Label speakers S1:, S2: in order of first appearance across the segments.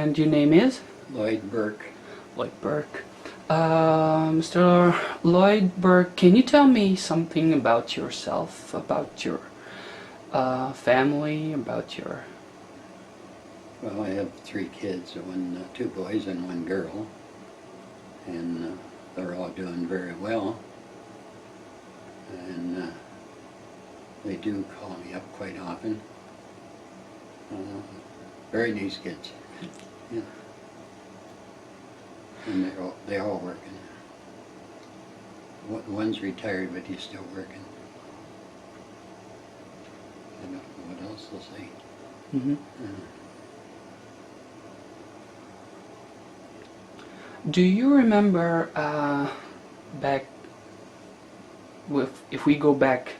S1: And your name is?
S2: Lloyd Bourke.
S1: Lloyd Bourke. Mr. Lloyd Bourke, can you tell me something about yourself, about your family, about your...
S2: Well, I have 3 kids, 2 boys and 1 girl, and they're all doing very well. And they do call me up quite often. Very nice kids. Yeah. And they're all working. One's retired, but he's still working. I don't know what else to say.
S1: Mm-hmm. Do you remember back, if we go back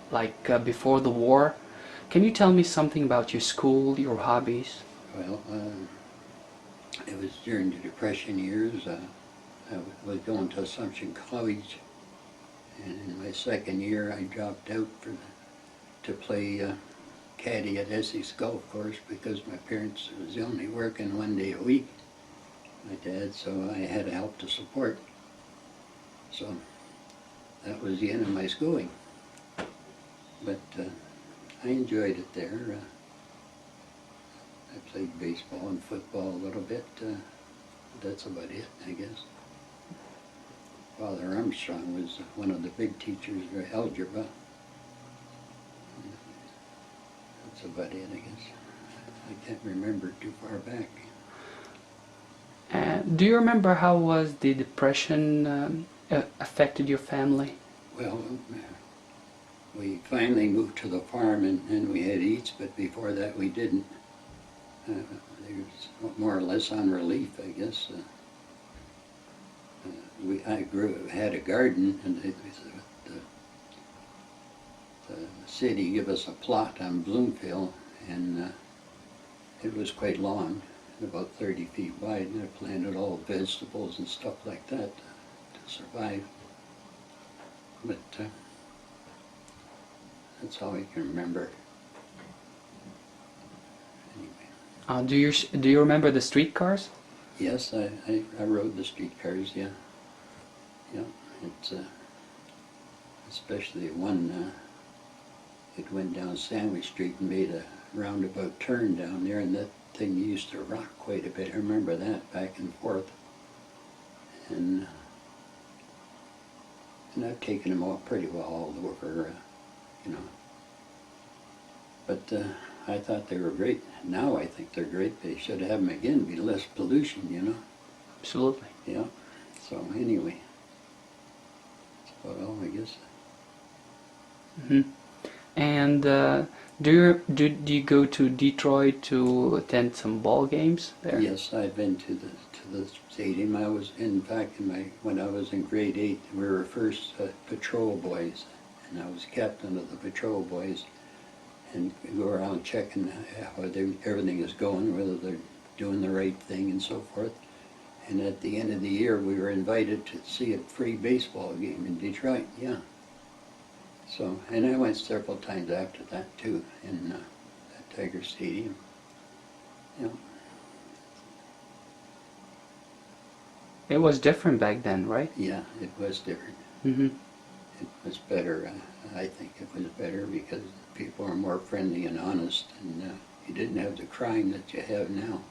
S1: like before the war, can you tell me something about your school, your hobbies?
S2: Well, it was during the Depression years. I was going to Assumption College, and in my 2nd year I dropped out to play caddy at Essex Golf Course because my parents was only working 1 day a week, my dad, so I had to help to support. So that was the end of my schooling. But I enjoyed it there. I played baseball and football a little bit. That's about it, I guess. Father Armstrong was one of the big teachers for algebra. That's about it, I guess. I can't remember too far back.
S1: Do you remember how was the Depression affected your family?
S2: Well, we finally moved to the farm and we had eats, but before that we didn't. They were more or less on relief, I guess. I had a garden, and the city gave us a plot on Bloomfield, and it was quite long, about 30 feet wide, and I planted all vegetables and stuff like that to survive. But that's all I can remember. Anyway.
S1: Do you remember the streetcars?
S2: Yes, I rode the streetcars, yeah. Yeah, it's especially one, it went down Sandwich Street and made a roundabout turn down there, and that thing used to rock quite a bit. I remember that, back and forth. And I've taken them all pretty well all over, you know. But I thought they were great. Now I think they're great. They should have them again, be less pollution, you know.
S1: Absolutely.
S2: Yeah. So anyway, that's about all, I guess.
S1: Mm-hmm. And do you go to Detroit to attend some ball games there?
S2: Yes, I've been to the stadium. I was, in fact, when I was in grade 8, we were first patrol boys, and I was captain of the patrol boys, and go around checking how everything is going, whether they're doing the right thing and so forth. And at the end of the year, we were invited to see a free baseball game in Detroit. Yeah. So, and I went several times after that too, in at Tiger Stadium. Yeah.
S1: It was different back then, right?
S2: Yeah, it was different.
S1: Mm-hmm.
S2: It was better. I think it was better because people are more friendly and honest, and you didn't have the crime that you have now.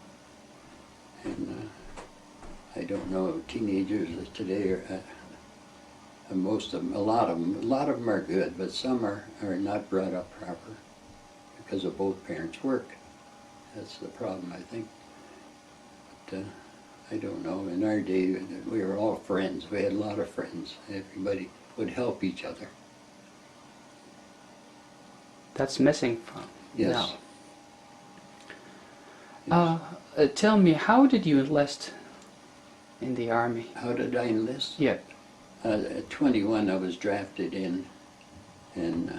S2: And I don't know, teenagers today are. Most of them, a lot of them are good, but some are not brought up proper because of both parents' work. That's the problem, I think. But I don't know. In our day, we were all friends. We had a lot of friends. Everybody would help each other.
S1: That's missing from
S2: yes.
S1: now. Yes. Tell me, how did you enlist in the Army?
S2: How did I enlist?
S1: Yeah.
S2: At 21, I was drafted in, and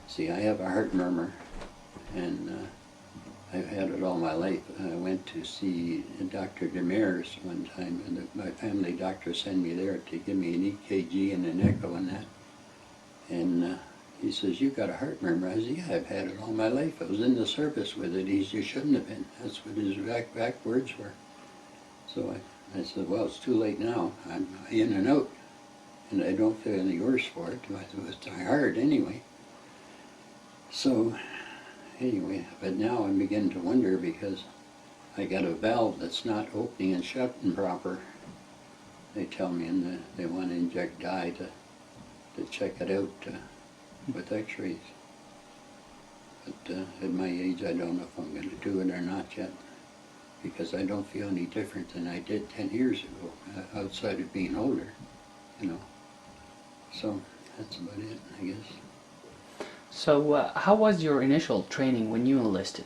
S2: see, I have a heart murmur, and I've had it all my life. I went to see Dr. Demers one time, and my family doctor sent me there to give me an EKG and an echo and that. And he says, "You got a heart murmur." I said, "Yeah, I've had it all my life. I was in the service with it." He said, "You shouldn't have been." That's what his back words were. So I said, "Well, it's too late now. I'm in and out, and I don't feel any worse for it. It was my heart anyway." So anyway, but now I'm beginning to wonder because I got a valve that's not opening and shutting proper. They tell me, and they want to inject dye to check it out with x-rays. But at my age, I don't know if I'm going to do it or not yet, because I don't feel any different than I did 10 years ago, outside of being older, you know. So that's about it, I guess.
S1: So how was your initial training when you enlisted?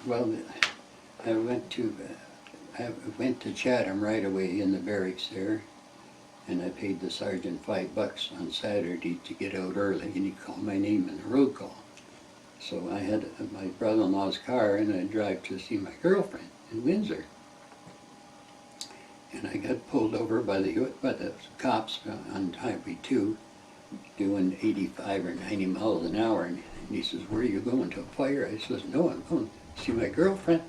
S2: Well, I went to Chatham right away in the barracks there, and I paid the sergeant $5 on Saturday to get out early, and he called my name in the roll call. So I had my brother-in-law's car, and I'd drive to see my girlfriend in Windsor. And I got pulled over by the cops on Highway 2, doing 85 or 90 miles an hour, and he says, "Where are you going, to a fire?" I says, "No, I'm going to see my girlfriend."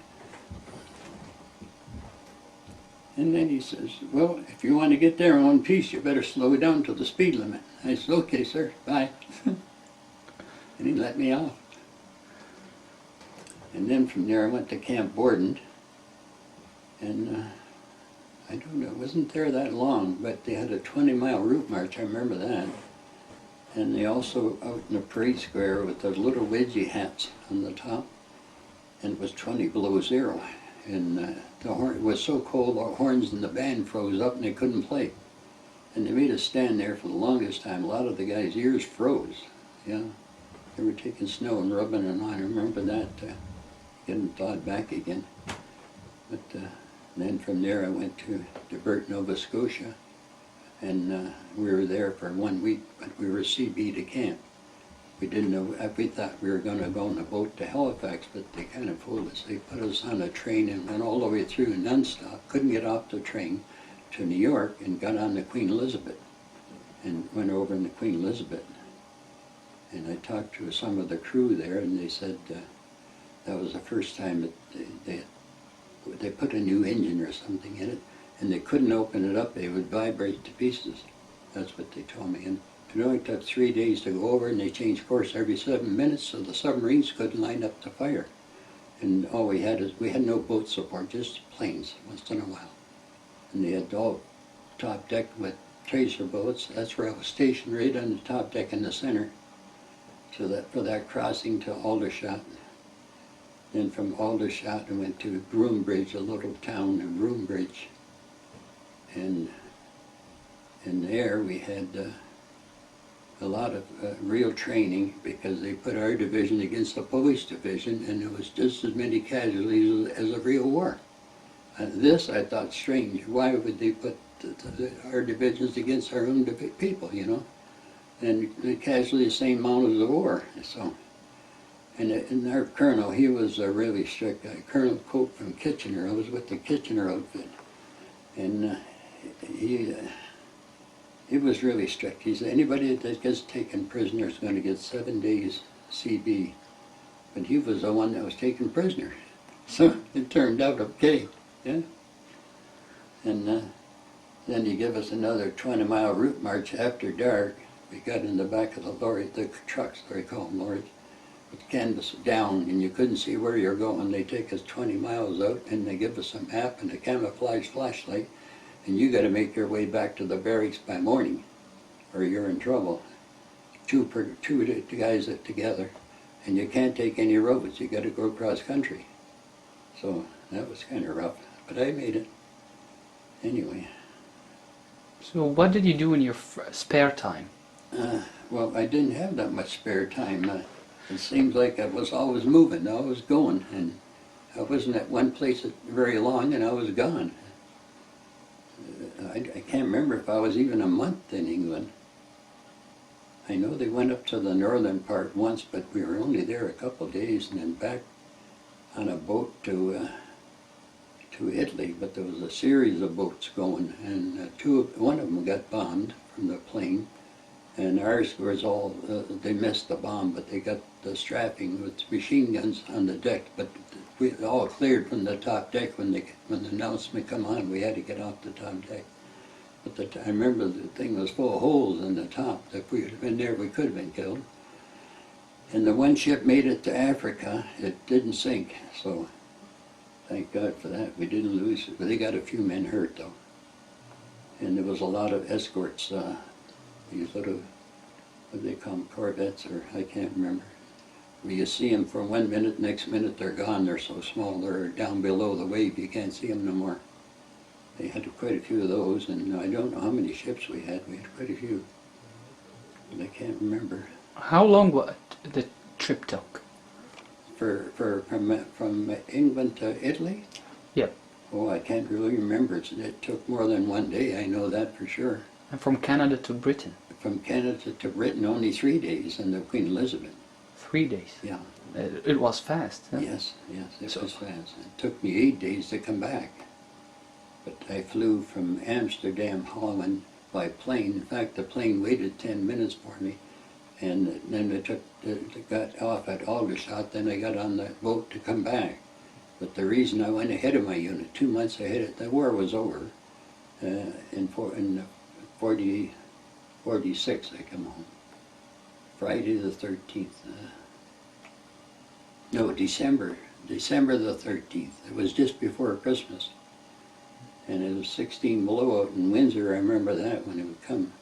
S2: And then he says, "Well, if you want to get there in one piece, you better slow down to the speed limit." I said, "Okay, sir, bye." And he let me off. And then from there I went to Camp Borden, and I don't know, it wasn't there that long, but they had a 20-mile route march, I remember that. And they also, out in the parade square with those little wedgie hats on the top, and it was 20 below zero. And it was so cold, the horns in the band froze up and they couldn't play. And they made us stand there for the longest time. A lot of the guys' ears froze. Yeah, they were taking snow and rubbing it on. I remember that, getting thawed back again. But then from there I went to Burt, Nova Scotia, and we were there for 1 week, but we were CB to camp. We didn't know, we thought we were going to go on a boat to Halifax, but they kind of fooled us. They put us on a train and went all the way through nonstop, couldn't get off the train to New York, and got on the Queen Elizabeth and went over in the Queen Elizabeth. And I talked to some of the crew there, and they said that was the first time that they put a new engine or something in it, and they couldn't open it up. They would vibrate to pieces. That's what they told me. And it only took 3 days to go over, and they changed course every 7 minutes, so the submarines couldn't line up to fire. And all we had is, we had no boat support, just planes once in a while. And they had all top deck with tracer boats. That's where I was stationed, right on the top deck in the center, so that for that crossing to Aldershot. Then from Aldershot I went to Broombridge, a little town in Broombridge. And there we had a lot of real training, because they put our division against the police division, and there was just as many casualties as a real war. This I thought strange. Why would they put our divisions against our own people, you know? And the casualties the same amount as the war. So, and our colonel, he was a really strict guy. Colonel Cope from Kitchener. I was with the Kitchener outfit, and he was really strict. He said anybody that gets taken prisoner is going to get 7 days CB. But he was the one that was taken prisoner. So it turned out okay, yeah. And then he gave us another 20-mile route march after dark. We got in the back of the lorry, the trucks, they call them lorries, with canvas down, and you couldn't see where you're going. They take us 20 miles out, and they give us a map and a camouflage flashlight, and you got to make your way back to the barracks by morning, or you're in trouble. Two guys together, and you can't take any roads. You got to go cross country. So that was kind of rough, but I made it anyway.
S1: So what did you do in your spare time?
S2: Well, I didn't have that much spare time. It seems like I was always moving, I was going, and I wasn't at one place very long, and I was gone. I can't remember if I was even a month in England. I know they went up to the northern part once, but we were only there a couple of days, and then back on a boat to Italy. But there was a series of boats going, and one of them got bombed from the plane, And ours was all, they missed the bomb, but they got the strapping with machine guns on the deck. But we all cleared from the top deck when the announcement come on. We had to get off the top deck. But I remember the thing was full of holes in the top. If we had been there, we could have been killed. And the one ship made it to Africa. It didn't sink, so thank God for that. We didn't lose it. But they got a few men hurt, though. And there was a lot of escorts. These little, what do they call them, corvettes, or I can't remember. Where you see them for 1 minute, next minute they're gone. They're so small, they're down below the wave, you can't see them no more. They had quite a few of those, and I don't know how many ships we had. We had quite a few, but I can't remember.
S1: How long what the trip took?
S2: From England to Italy?
S1: Yep.
S2: Oh, I can't really remember. It took more than 1 day, I know that for sure.
S1: And from Canada to Britain?
S2: From Canada to Britain, only 3 days, and the Queen Elizabeth.
S1: 3 days?
S2: Yeah.
S1: It was fast, huh?
S2: Yes, it was fast. It took me 8 days to come back. But I flew from Amsterdam, Holland, by plane. In fact, the plane waited 10 minutes for me. And then it got off at Aldershot, then I got on the boat to come back. But the reason I went ahead of my unit, 2 months ahead, the war was over. In 46, I come home. Friday the 13th. No, December the 13th. It was just before Christmas. And it was 16 below out in Windsor. I remember that when it would come.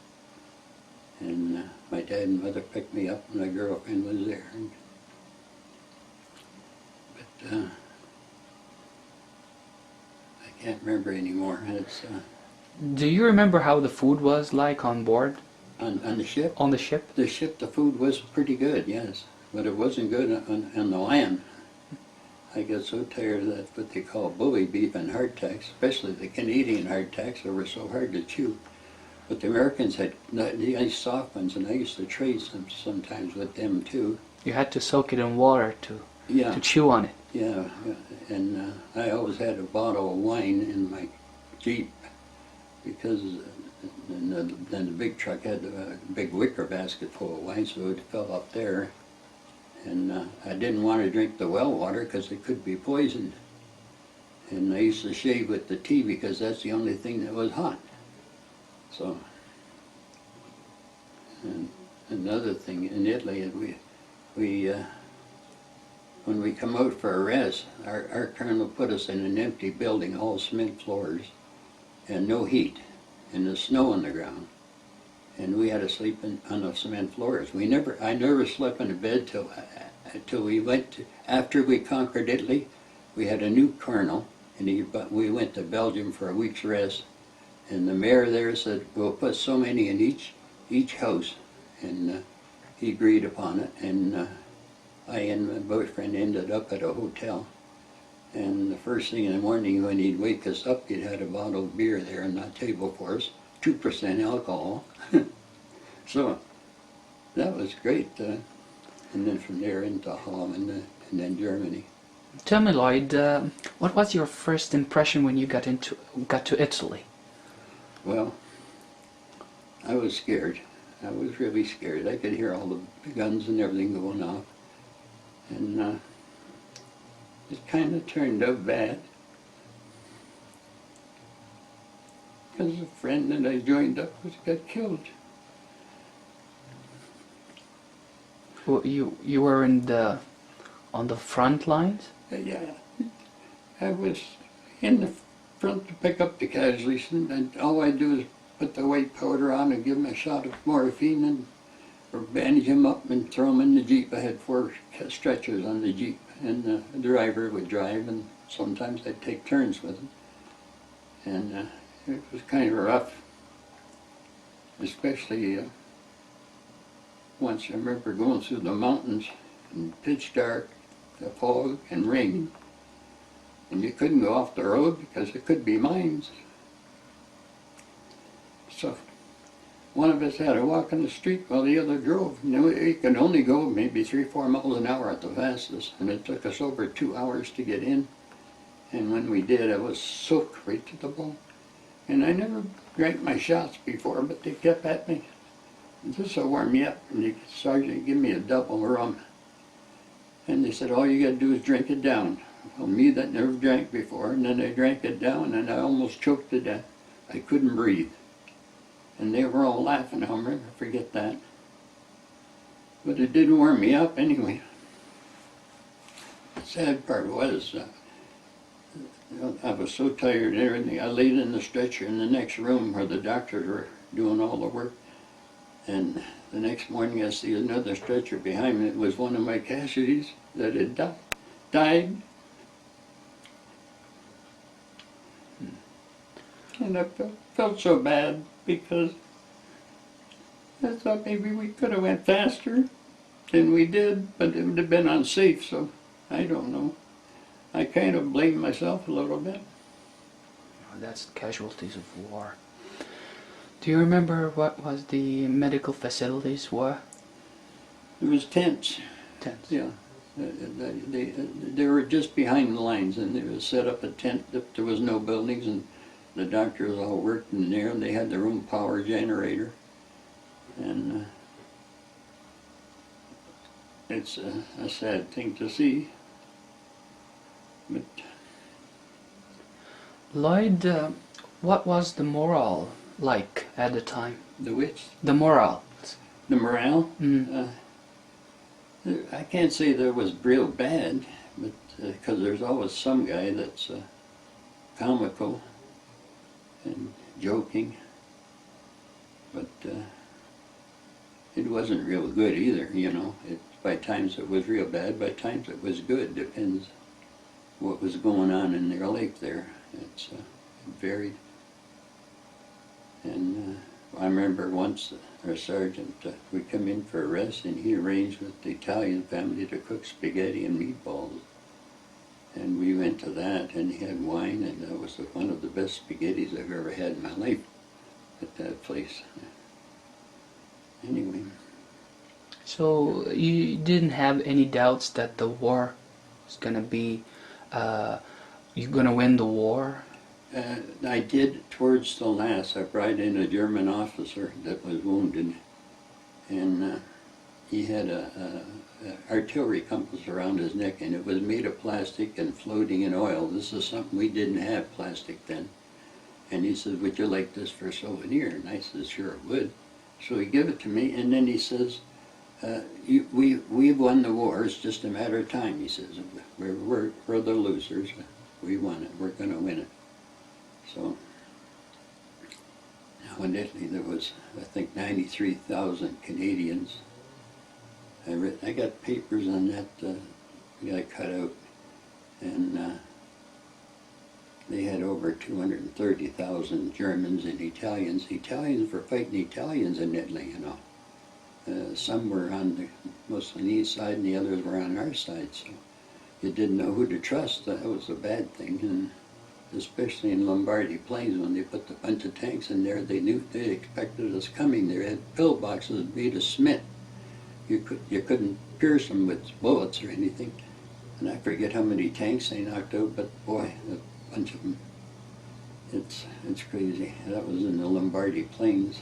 S2: And my dad and mother picked me up, and my girlfriend was there. But I can't remember anymore. It's
S1: Do you remember how the food was like on board?
S2: on the ship.
S1: On the ship?
S2: The ship, the food was pretty good, yes, but it wasn't good on the land. I got so tired of that, what they call bully beef and hardtacks, especially the Canadian hardtacks that were so hard to chew. But the Americans had the nice soft ones, and I used to trade sometimes with them too.
S1: You had to soak it in water to chew on it.
S2: Yeah, and I always had a bottle of wine in my Jeep, because then the big truck had a big wicker basket full of wine, so it fell up there. And I didn't want to drink the well water because it could be poisoned. And I used to shave with the tea because that's the only thing that was hot. So, and another thing, in Italy, when we come out for a rest, our colonel put us in an empty building, all cement floors, and no heat, and the snow on the ground. And we had to sleep on the cement floors. I never slept in a bed till we went to, after we conquered Italy. We had a new colonel, and we went to Belgium for a week's rest. And the mayor there said, we'll put so many in each house, and he agreed upon it. And I and my boyfriend ended up at a hotel. And the first thing in the morning when he'd wake us up, he'd had a bottle of beer there on that table for us, 2% alcohol. So that was great. And then from there into Holland and then Germany.
S1: Tell me, Lloyd, what was your first impression when you got to Italy?
S2: Well, I was scared. I was really scared. I could hear all the guns and everything going off. And it kind of turned out bad. Because a friend that I joined up with got killed.
S1: Well, you were on the front lines?
S2: Yeah. I was in the front to pick up the casualties, and all I do is put the white powder on and give them a shot of morphine, or bandage them up and throw them in the Jeep. I had 4 stretchers on the Jeep, and the driver would drive, and sometimes I'd take turns with him. And it was kind of rough, especially once I remember going through the mountains in pitch dark, the fog and rain, and you couldn't go off the road because it could be mines. So one of us had to walk on the street while the other drove. You know, he could only go maybe 3-4 miles an hour at the fastest, and it took us over 2 hours to get in. And when we did, I was soaked right to the bone. And I never drank my shots before, but they kept at me. This will warm me up. And the sergeant gave me a double rum. And they said, all you got to do is drink it down. Well, me that never drank before, and then I drank it down, and I almost choked to death. I couldn't breathe. And they were all laughing. I'll never forget that. But it did warm me up anyway. The sad part was, I was so tired and everything. I laid in the stretcher in the next room where the doctors were doing all the work. And the next morning I see another stretcher behind me. It was one of my casualties that had died. And I felt so bad because I thought maybe we could have went faster than we did, but it would have been unsafe, so I don't know. I kind of blame myself a little bit.
S1: That's casualties of war. Do you remember what was the medical facilities were?
S2: It was tents.
S1: Tents.
S2: Yeah. They were just behind the lines, and they would set up a tent if there was no buildings, and the doctors all worked in there, and they had their own power generator. And it's a sad thing to see. But
S1: Lloyd, what was the morale like at the time?
S2: the which?
S1: The morale.
S2: The morale?
S1: Mm.
S2: I can't say there was real bad, but because there's always some guy that's comical and joking, but it wasn't real good either, you know. By times it was real bad, by times it was good. Depends what was going on in their life there. It varied. And I remember once our sergeant, we come in for a rest, and he arranged with the Italian family to cook spaghetti and meatballs. And we went to that, and he had wine, and that was one of the best spaghettis I've ever had in my life at that place. Anyway.
S1: So you didn't have any doubts that the war was gonna be, you're gonna win the war?
S2: I did towards the last. I brought in a German officer that was wounded, and he had a artillery compass around his neck, and it was made of plastic and floating in oil. This is something we didn't have plastic then. And he says, would you like this for a souvenir? And I said, sure I would. So he gave it to me, and then he says, we've won the war, it's just a matter of time, he says. We're the losers. We won it, we're going to win it. So, now in Italy there was, I think, 93,000 Canadians. I got papers on that, I cut out, and they had over 230,000 Germans and Italians. Italians were fighting Italians in Italy, you know. Some were on the Mussolini side and the others were on our side, so you didn't know who to trust. That was a bad thing, and especially in Lombardy Plains, when they put a bunch of tanks in there, they knew they expected us coming. They had pillboxes made of cement. You couldn't pierce them with bullets or anything. And I forget how many tanks they knocked out, but boy, a bunch of them. It's crazy. That was in the Lombardy Plains.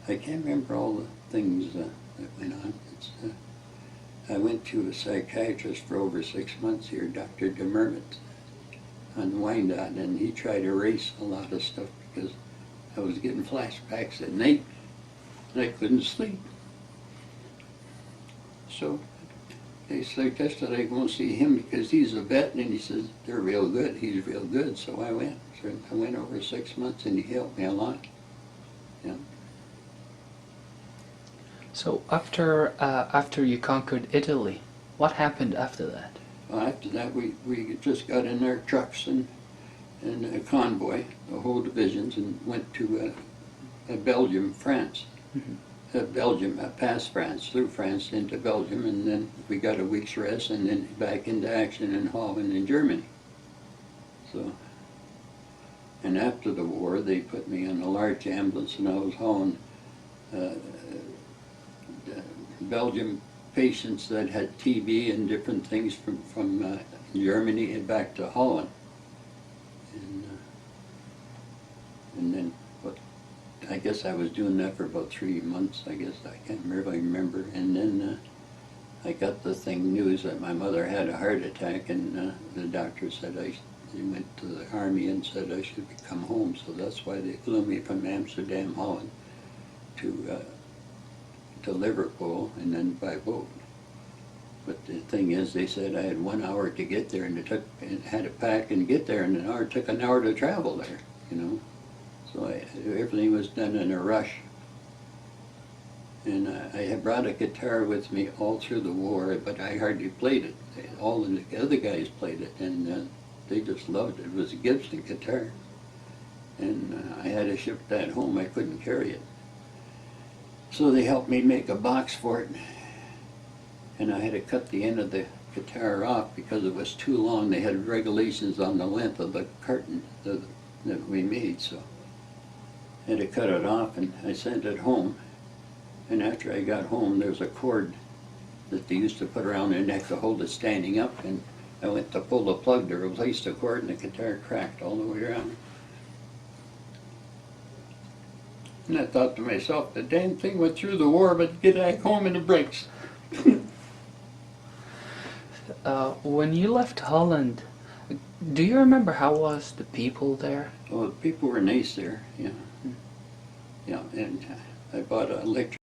S2: I can't remember all the things that went on. I went to a psychiatrist for over 6 months here, Dr. DeMermott, on Wyandotte, and he tried to erase a lot of stuff because I was getting flashbacks at night and I couldn't sleep. So they suggested I go and see him because he's a vet, and he says, they're real good, he's real good. So I went. So I went over 6 months and he helped me a lot. Yeah.
S1: So after you conquered Italy, what happened after that?
S2: Well, after that, we just got in our trucks and a convoy, the whole divisions, and went to Belgium, France.
S1: Mm-hmm.
S2: Belgium, past France, through France into Belgium, and then we got a week's rest, and then back into action in Holland and Germany. So, and after the war, they put me on a large ambulance, and I was hauling Belgium patients that had TB and different things from Germany and back to Holland. And then what I guess I was doing that for about 3 months, I guess. I can't really remember. And then I got the news that my mother had a heart attack, and the doctor said he went to the army and said I should come home. So that's why they flew me from Amsterdam, Holland, to Liverpool, and then by boat. But the thing is, they said I had 1 hour to get there, and had to pack and get there, and it took an hour to travel there, you know. So everything was done in a rush. And I had brought a guitar with me all through the war, but I hardly played it. All the other guys played it, and they just loved it. It was a Gibson guitar. And I had to ship that home. I couldn't carry it. So they helped me make a box for it. And I had to cut the end of the guitar off because it was too long. They had regulations on the length of the carton that we made, so I had to cut it off, and I sent it home. And after I got home, there was a cord that they used to put around their neck to hold it standing up, and I went to pull the plug to replace the cord, and the guitar cracked all the way around. And I thought to myself, the damn thing went through the war, but get back home and it breaks.
S1: When you left Holland, do you remember how was the people there?
S2: Oh, the people were nice there, yeah. Yeah, and I bought an electric